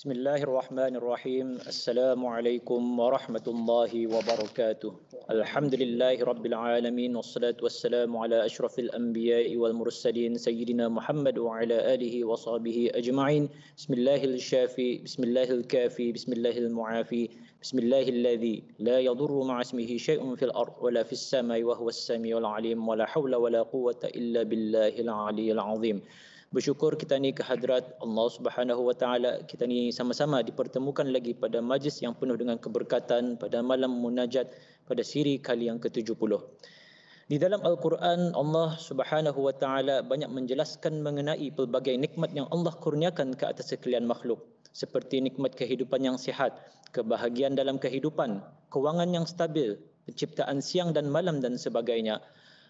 Bismillahirrahmanirrahim. Assalamualaikum warahmatullahi wabarakatuh. Alhamdulillahi rabbil alamin. Wassalatu wassalamu ala ashrafil anbiya'i wal mursalin Sayyidina Muhammad wa ala alihi wa sahbihi ajma'in. Bismillahil syafi, bismillahil kafi, bismillahil mu'afi, bismillahilladzi la yadurru ma'asmihi syai'un fil ard wa la fis samai wa huwas samiul alim wa la hawla wa la quwwata illa billahil aliyyil azim. Bersyukur kita ni kehadrat Allah Subhanahu wa taala, kita ni sama-sama dipertemukan lagi pada majlis yang penuh dengan keberkatan pada malam munajat pada siri kali yang ke-70. Di dalam Al-Quran, Allah Subhanahu wa taala banyak menjelaskan mengenai pelbagai nikmat yang Allah kurniakan ke atas sekalian makhluk, seperti nikmat kehidupan yang sihat, kebahagiaan dalam kehidupan, kewangan yang stabil, penciptaan siang dan malam dan sebagainya.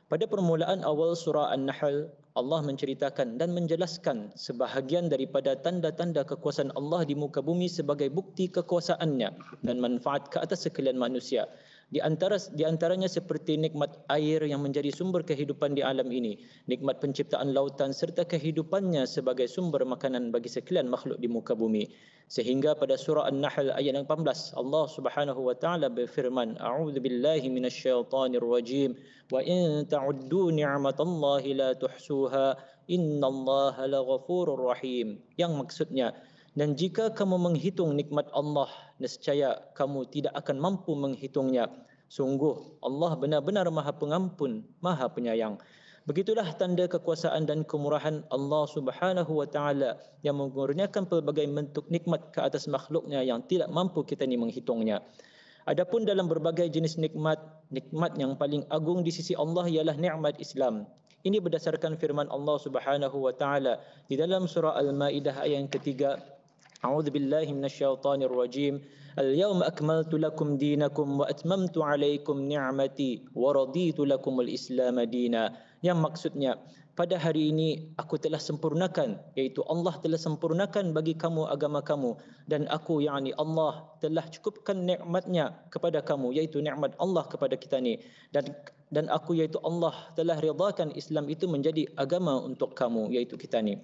Pada permulaan awal surah An-Nahl, Allah menceritakan dan menjelaskan sebahagian daripada tanda-tanda kekuasaan Allah di muka bumi sebagai bukti kekuasaannya dan manfaat ke atas sekalian manusia. Di antaranya seperti nikmat air yang menjadi sumber kehidupan di alam ini, nikmat penciptaan lautan serta kehidupannya sebagai sumber makanan bagi sekalian makhluk di muka bumi. Sehingga pada surah An-Nahl ayat 18, Allah Subhanahu wa taala berfirman, A'udzubillahi minasyaitonir rajim, wa in ta'uddu ni'matallahi la tuhsuha, innallaha laghafurur rahim. Yang maksudnya, dan jika kamu menghitung nikmat Allah, nescaya kamu tidak akan mampu menghitungnya. Sungguh Allah benar-benar Maha Pengampun, Maha Penyayang. Begitulah tanda kekuasaan dan kemurahan Allah Subhanahu wa taala yang mengurniakan pelbagai bentuk nikmat ke atas makhluknya yang tidak mampu kita ni menghitungnya. Adapun dalam berbagai jenis nikmat yang paling agung di sisi Allah ialah nikmat Islam. Ini berdasarkan firman Allah Subhanahu wa taala di dalam surah Al-Maidah ayat yang ketiga. A'udzu billahi minasyaitonir rajim. Al-yawma akmaltu lakum dinakum wa atmamtu 'alaikum ni'mati wa raditu lakumul Islam dina. Yang maksudnya, pada hari ini aku telah sempurnakan, iaitu Allah telah sempurnakan bagi kamu agama kamu, dan aku yakni Allah telah cukupkan nikmatnya kepada kamu, iaitu nikmat Allah kepada kita ni, dan aku iaitu Allah telah redakan Islam itu menjadi agama untuk kamu, iaitu kita ni.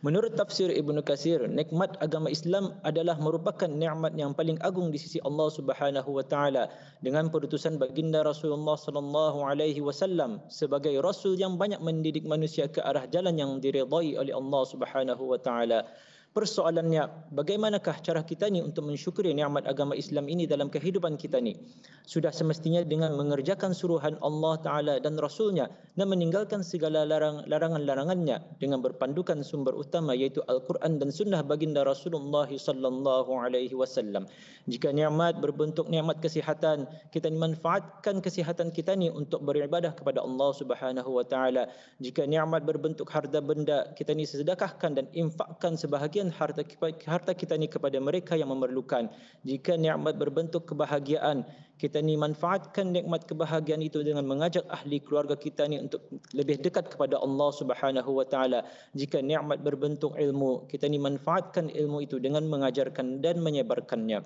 Menurut tafsir Ibnu Katsir, nikmat agama Islam adalah merupakan nikmat yang paling agung di sisi Allah Subhanahu wa taala dengan perutusan baginda Rasulullah sallallahu alaihi wasallam sebagai rasul yang banyak mendidik manusia ke arah jalan yang diridai oleh Allah Subhanahu wa taala. Persoalannya, bagaimanakah cara kita ni untuk mensyukuri nikmat agama Islam ini dalam kehidupan kita ni? Sudah semestinya dengan mengerjakan suruhan Allah Ta'ala dan Rasulnya dan meninggalkan segala larangan-larangannya dengan berpandukan sumber utama iaitu Al-Quran dan Sunnah baginda Rasulullah sallallahu alaihi wasallam. Jika nikmat berbentuk nikmat kesihatan, kita manfaatkan kesihatan kita ni untuk beribadah kepada Allah Subhanahu wa taala. Jika nikmat berbentuk harta benda, kita ni sedekahkan dan infakkan sebahagian harta kita ni kepada mereka yang memerlukan. Jika nikmat berbentuk kebahagiaan, kita ni manfaatkan nikmat kebahagiaan itu dengan mengajak ahli keluarga kita ni untuk lebih dekat kepada Allah Subhanahu wa taala. Jika nikmat berbentuk ilmu, kita ni manfaatkan ilmu itu dengan mengajarkan dan menyebarkannya.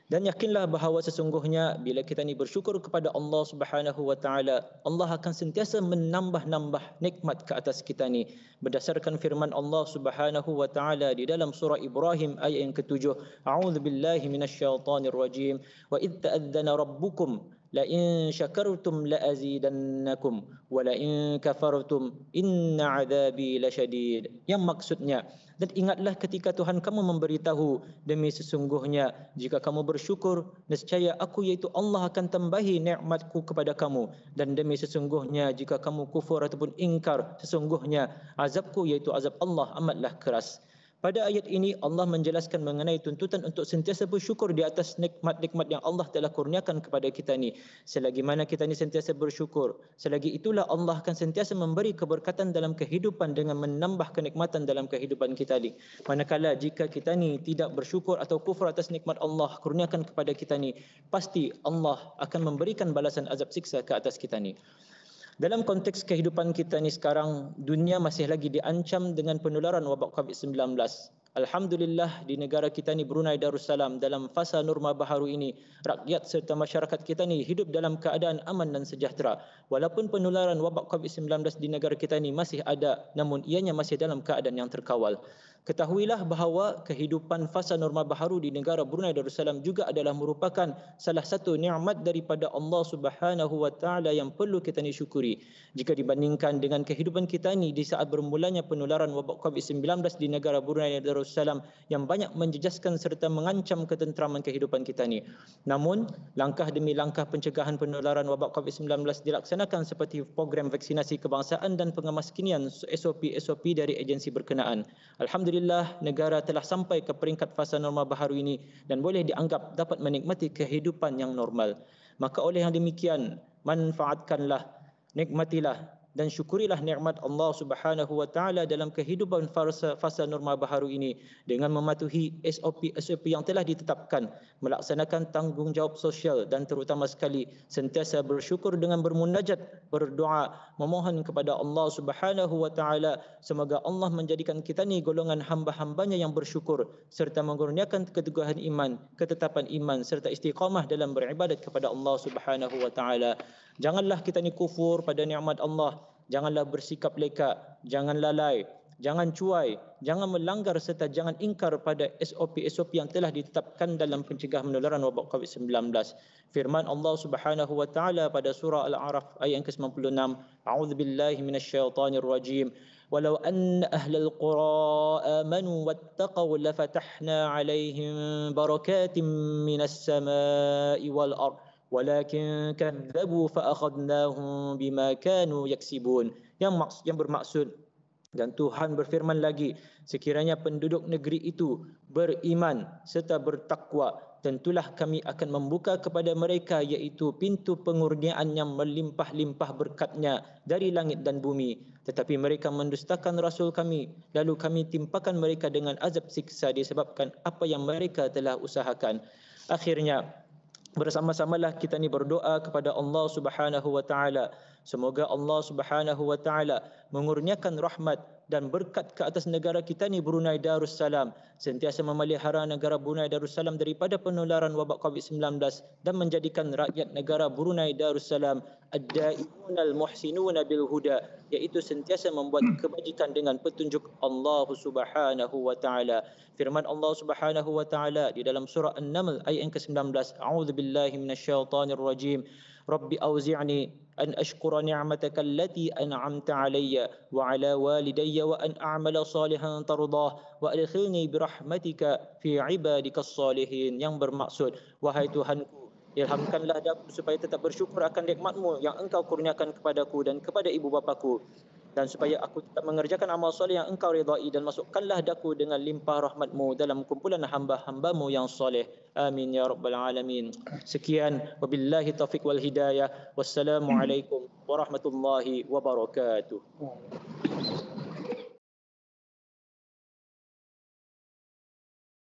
Dan yakinlah bahawa sesungguhnya bila kita ni bersyukur kepada Allah Subhanahu wa taala, Allah akan sentiasa menambah-nambah nikmat ke atas kita ni. Berdasarkan firman Allah Subhanahu wa taala di dalam surah Ibrahim ayat yang ke-7, A'udzu billahi minasyaitonir rajim. Wa idz ta'adzana rabbukum la in syakartum la azidannakum wa la in kafartum inna 'adzabi lasyadid. Yang maksudnya, dan ingatlah ketika Tuhan kamu memberitahu, demi sesungguhnya jika kamu bersyukur, nescaya aku iaitu Allah akan tambahi nikmatku kepada kamu, dan demi sesungguhnya jika kamu kufur ataupun ingkar, sesungguhnya azabku iaitu azab Allah amatlah keras. Pada ayat ini Allah menjelaskan mengenai tuntutan untuk sentiasa bersyukur di atas nikmat-nikmat yang Allah telah kurniakan kepada kita ni. Selagi mana kita ni sentiasa bersyukur, selagi itulah Allah akan sentiasa memberi keberkatan dalam kehidupan dengan menambah kenikmatan dalam kehidupan kita ni. Manakala jika kita ni tidak bersyukur atau kufur atas nikmat Allah kurniakan kepada kita ni, pasti Allah akan memberikan balasan azab siksa ke atas kita ni. Dalam konteks kehidupan kita ni sekarang, dunia masih lagi diancam dengan penularan wabak COVID-19. Alhamdulillah di negara kita ni Brunei Darussalam dalam fasa norma baharu ini rakyat serta masyarakat kita ni hidup dalam keadaan aman dan sejahtera. Walaupun penularan wabak COVID-19 di negara kita ni masih ada, namun ianya masih dalam keadaan yang terkawal. Ketahuilah bahawa kehidupan fasa norma baharu di negara Brunei Darussalam juga adalah merupakan salah satu nikmat daripada Allah Subhanahu wa taala yang perlu kita ni syukuri. Jika dibandingkan dengan kehidupan kita ni di saat bermulanya penularan wabak COVID-19 di negara Brunei Darussalam yang banyak menjejaskan serta mengancam ketenteraman kehidupan kita ni. Namun, langkah demi langkah pencegahan penularan wabak COVID-19 dilaksanakan seperti program vaksinasi kebangsaan dan pengemaskinian SOP-SOP dari agensi berkenaan. Alhamdulillah, negara telah sampai ke peringkat fasa norma baharu ini dan boleh dianggap dapat menikmati kehidupan yang normal. Maka oleh yang demikian, manfaatkanlah, nikmatilah dan syukurilah nikmat Allah Subhanahu wa taala dalam kehidupan fasa norma baharu ini dengan mematuhi SOP yang telah ditetapkan, melaksanakan tanggungjawab sosial dan terutama sekali sentiasa bersyukur dengan bermunajat, berdoa, memohon kepada Allah Subhanahu wa taala semoga Allah menjadikan kita ni golongan hamba-hambanya yang bersyukur serta mengurniakan keteguhan iman, ketetapan iman serta istiqamah dalam beribadat kepada Allah Subhanahu wa taala. Janganlah kita ni kufur pada nikmat Allah, janganlah bersikap leka, jangan lalai, jangan cuai, jangan melanggar serta jangan ingkar pada SOP-SOP yang telah ditetapkan dalam pencegahan penularan wabak COVID-19. Firman Allah Subhanahu wa taala pada surah Al-A'raf ayat ke-96, A'udzubillahi minasyaitonirrajim. Walau anna ahlal qura amanu wattaqaw lafatahna 'alaihim barakatim minas samai wal ardh walakin kadzabu fa akhadnahum bima kanu yaksibun. Yang bermaksud, dan Tuhan berfirman lagi, sekiranya penduduk negeri itu beriman serta bertakwa, tentulah kami akan membuka kepada mereka iaitu pintu pengurniaan yang melimpah-limpah berkatnya dari langit dan bumi. Tetapi mereka mendustakan Rasul kami, lalu kami timpakan mereka dengan azab siksa disebabkan apa yang mereka telah usahakan. Akhirnya, bersama-samalah kita ni berdoa kepada Allah Subhanahu wa taala. Semoga Allah Subhanahu wa taala mengurniakan rahmat dan berkat ke atas negara kita ni Brunei Darussalam, sentiasa memelihara negara Brunei Darussalam daripada penularan wabak COVID-19 dan menjadikan rakyat negara Brunei Darussalam ad-da'imunal muhsinuna bil huda, iaitu sentiasa membuat kebajikan dengan petunjuk Allah Subhanahu wa taala. Firman Allah Subhanahu wa taala di dalam surah An-Naml ayat ke-19, A'udzubillahi minasyaitonirrajim. Rabbi auzi'ni an ashkura ni'mataka allati an'amta 'alayya wa 'ala walidayya wa an a'mala salihan tardah wa adkhilni bi rahmatika fi 'ibadikas salihin. Yang bermaksud, wahai Tuhanku, ilhamkanlah aku supaya tetap bersyukur akan nikmat-Mu yang Engkau kurniakan kepadaku dan kepada ibu bapaku, dan supaya aku tetap mengerjakan amal soleh yang Engkau ridai, dan masukkanlah daku dengan limpah rahmat-Mu dalam kumpulan hamba-hamba-Mu yang soleh. Amin ya rabbal alamin. Sekian, wabillahi taufiq wal hidayah. Wassalamualaikum warahmatullahi wabarakatuh.